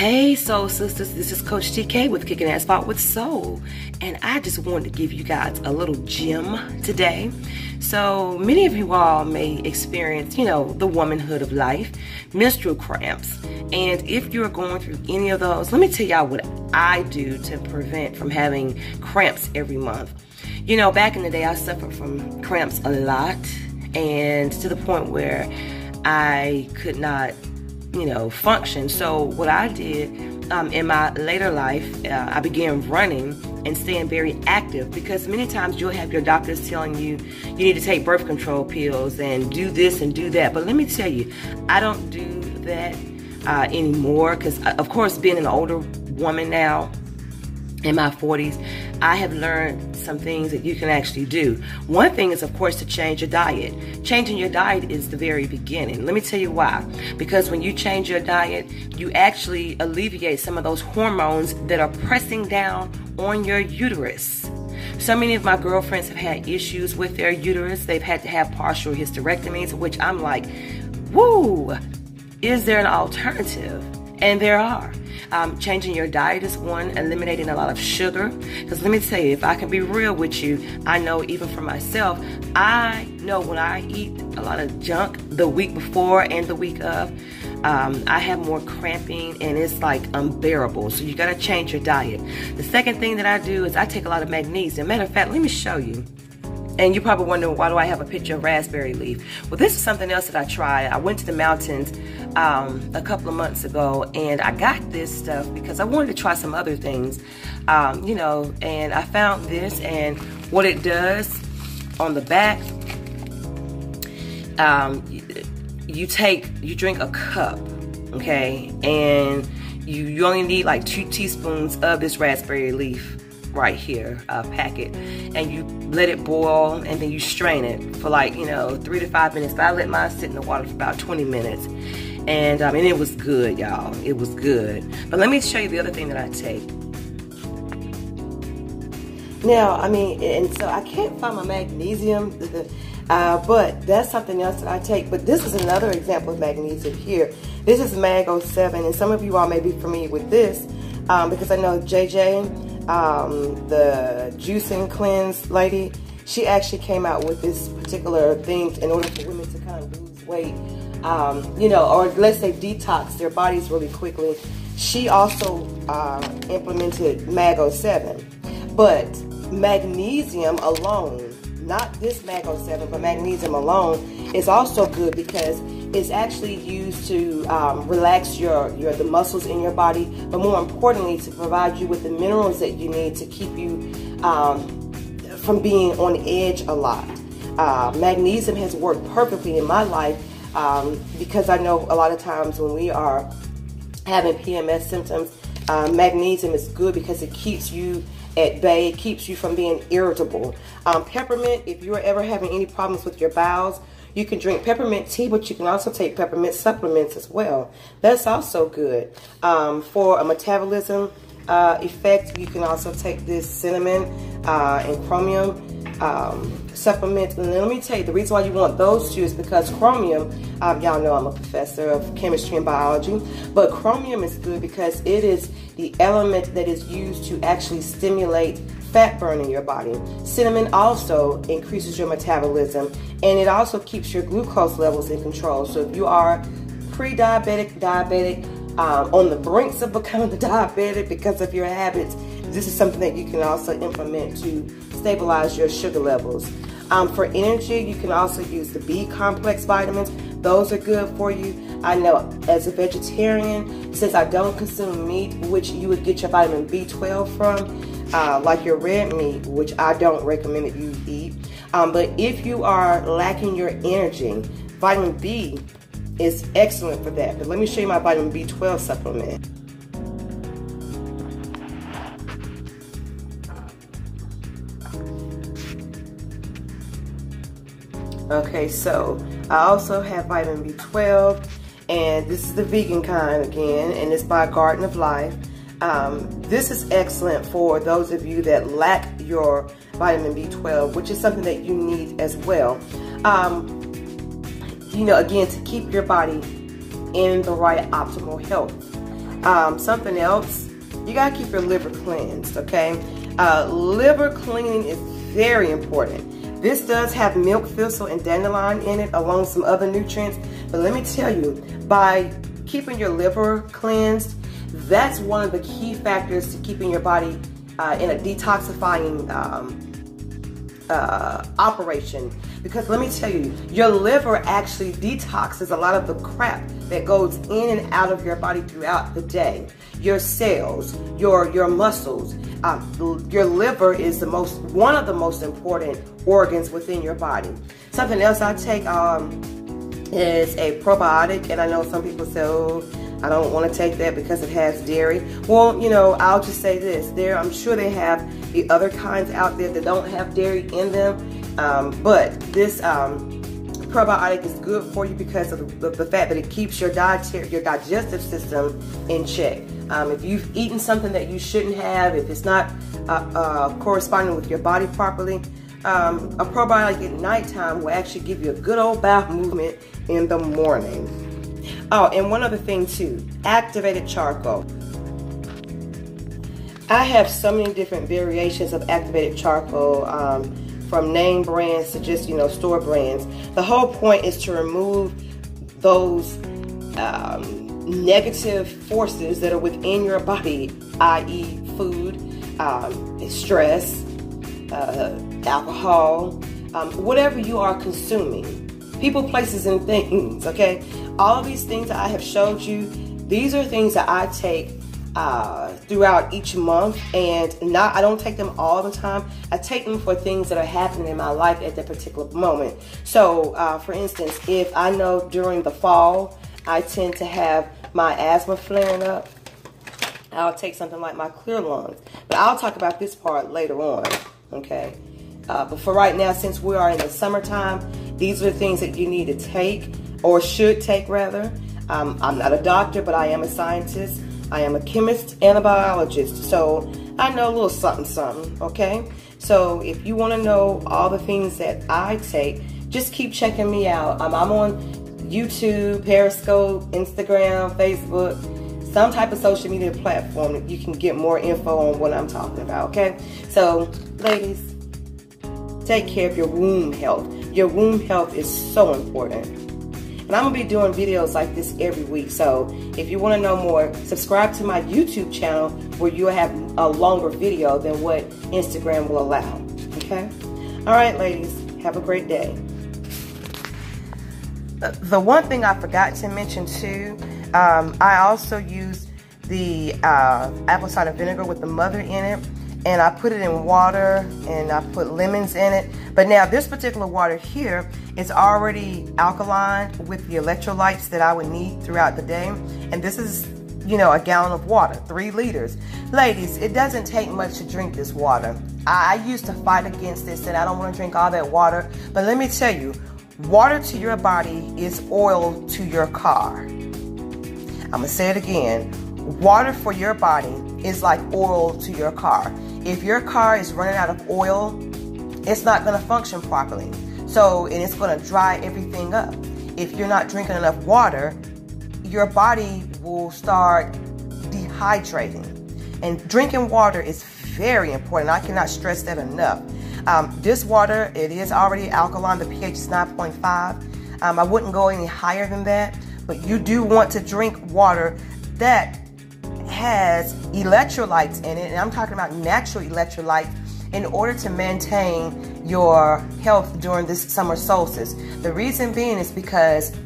Hey Soul Sisters, this is Coach TK with Kicking Asphalt with Soul, and I just wanted to give you guys a little gem today. So many of you all may experience, the womanhood of life, menstrual cramps, and if you're going through any of those, let me tell y'all what I do to prevent from having cramps every month. Back in the day, I suffered from cramps a lot, and to the point where I could not function. So what I did in my later life, I began running and staying very active, because many times you'll have your doctors telling you you need to take birth control pills and do this and do that. But let me tell you, I don't do that anymore, because of course, being an older woman now in my 40s, I have learned some things that you can actually do. One thing is, of course, to change your diet. Changing your diet is the very beginning. Let me tell you why. Because when you change your diet, you actually alleviate some of those hormones that are pressing down on your uterus. So many of my girlfriends have had issues with their uterus. They've had to have partial hysterectomies, which I'm like, woo, is there an alternative? And there are. Changing your diet is one, eliminating a lot of sugar. Because let me tell you, if I can be real with you, I know even for myself, I know when I eat a lot of junk the week before and the week of, I have more cramping and it's like unbearable. So you got to change your diet. The second thing that I do is I take a lot of magnesium. Matter of fact, let me show you. And you're probably wondering, why do I have a picture of raspberry leaf? Well, this is something else that I tried. I went to the mountains a couple of months ago, and I got this stuff because I wanted to try some other things, and I found this, and what it does on the back, you drink a cup, okay, and you only need like 2 teaspoons of this raspberry leaf right here, packet, and you let it boil, and then you strain it for like 3 to 5 minutes. But I let mine sit in the water for about 20 minutes, and it was good, y'all. It was good. But let me show you the other thing that I take. Now, and so I can't find my magnesium, but that's something else that I take. But this is another example of magnesium here. This is Mag 07, and some of you all may be familiar with this because I know JJ, the juicing cleanse lady, she actually came out with this particular thing in order for women to kind of lose weight, or let's say detox their bodies really quickly. She also implemented Mag 07, but magnesium alone, not this Mag 07, but magnesium alone is also good because it's actually used to relax the muscles in your body, but more importantly, to provide you with the minerals that you need to keep you from being on edge a lot. Magnesium has worked perfectly in my life because I know a lot of times when we are having PMS symptoms, magnesium is good because it keeps you at bay. It keeps you from being irritable. Peppermint, if you're ever having any problems with your bowels, you can drink peppermint tea, but you can also take peppermint supplements as well. That's also good. For a metabolism effect, you can also take this cinnamon and chromium supplement. And let me tell you, the reason why you want those two is because chromium, y'all know I'm a professor of chemistry and biology, but chromium is good because it is the element that is used to actually stimulate fat burn in your body. Cinnamon also increases your metabolism, and it also keeps your glucose levels in control. So if you are pre-diabetic, diabetic, on the brinks of becoming diabetic because of your habits, this is something that you can also implement to stabilize your sugar levels. For energy, you can also use the B complex vitamins. Those are good for you. I know as a vegetarian, since I don't consume meat, which you would get your vitamin B12 from, like your red meat, which I don't recommend that you eat. But if you are lacking your energy, vitamin B is excellent for that. But let me show you my vitamin B12 supplement. Okay, so I also have vitamin B12, and this is the vegan kind again, and it's by Garden of Life. This is excellent for those of you that lack your vitamin B12, which is something that you need as well. Again, to keep your body in the right optimal health. Something else, you gotta keep your liver cleansed, okay? Liver cleaning is very important. This does have milk thistle and dandelion in it, along with some other nutrients. But let me tell you, by keeping your liver cleansed, that's one of the key factors to keeping your body in a detoxifying operation. Because let me tell you, your liver actually detoxes a lot of the crap that goes in and out of your body throughout the day. Your cells, your muscles. Your liver is one of the most important organs within your body. Something else I take is a probiotic, and I know some people say, oh, I don't want to take that because it has dairy. Well, you know, I'll just say this. I'm sure they have the other kinds out there that don't have dairy in them. But this probiotic is good for you because of the fact that it keeps your digestive system in check. If you've eaten something that you shouldn't have, if it's not corresponding with your body properly, a probiotic at nighttime will actually give you a good old bowel movement in the morning. Oh, and one other thing too, activated charcoal. I have so many different variations of activated charcoal, from name brands to just, you know, store brands. The whole point is to remove those negative forces that are within your body, i.e. food, stress, alcohol, whatever you are consuming, people, places, and things, okay? All of these things that I have showed you, these are things that I take throughout each month, and I don't take them all the time. I take them for things that are happening in my life at that particular moment. So, for instance, if I know during the fall, I tend to have my asthma flaring up, I'll take something like my Clear Lungs. But I'll talk about this part later on, okay? But for right now, since we are in the summertime, these are the things that you need to take, or should take rather. I'm not a doctor, but I am a scientist. I am a chemist and a biologist, so I know a little something, okay? So if you want to know all the things that I take, just keep checking me out. I'm on YouTube, Periscope, Instagram, Facebook, some type of social media platform that you can get more info on what I'm talking about, okay? So, ladies, take care of your womb health. Your womb health is so important. And I'm going to be doing videos like this every week. So if you want to know more, subscribe to my YouTube channel where you'll have a longer video than what Instagram will allow. Okay? All right, ladies. Have a great day. The one thing I forgot to mention too, I also use the apple cider vinegar with the mother in it. And I put it in water, and I put lemons in it. But now this particular water here is already alkaline with the electrolytes that I would need throughout the day. And this is, you know, a gallon of water, 3 liters. Ladies, it doesn't take much to drink this water. I used to fight against this, and I don't want to drink all that water. But let me tell you, water to your body is oil to your car. I'm going to say it again. Water for your body is like oil to your car. If your car is running out of oil, it's not going to function properly. So, and it's going to dry everything up. If you're not drinking enough water, your body will start dehydrating. And drinking water is very important. I cannot stress that enough. This water, it is already alkaline. The pH is 9.5. I wouldn't go any higher than that. But you do want to drink water that has electrolytes in it, and I'm talking about natural electrolytes, in order to maintain your health during this summer solstice. The reason being is because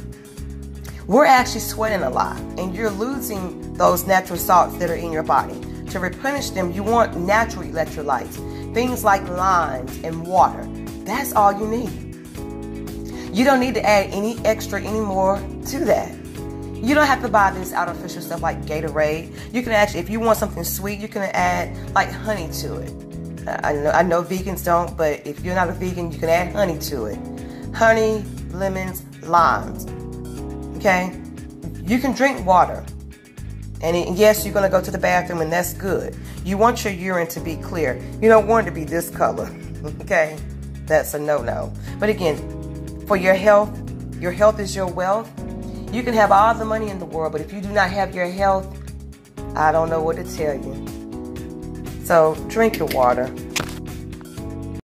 we're actually sweating a lot, and you're losing those natural salts that are in your body. To replenish them, you want natural electrolytes, things like limes and water. That's all you need. You don't need to add any extra anymore to that. You don't have to buy this artificial stuff like Gatorade. You can actually, if you want something sweet, you can add like honey to it. I know vegans don't, but if you're not a vegan, you can add honey to it. Honey, lemons, limes. Okay? You can drink water. And yes, you're going to go to the bathroom, and that's good. You want your urine to be clear. You don't want it to be this color. Okay? That's a no-no. But again, for your health is your wealth. You can have all the money in the world, but if you do not have your health, I don't know what to tell you. So drink your water.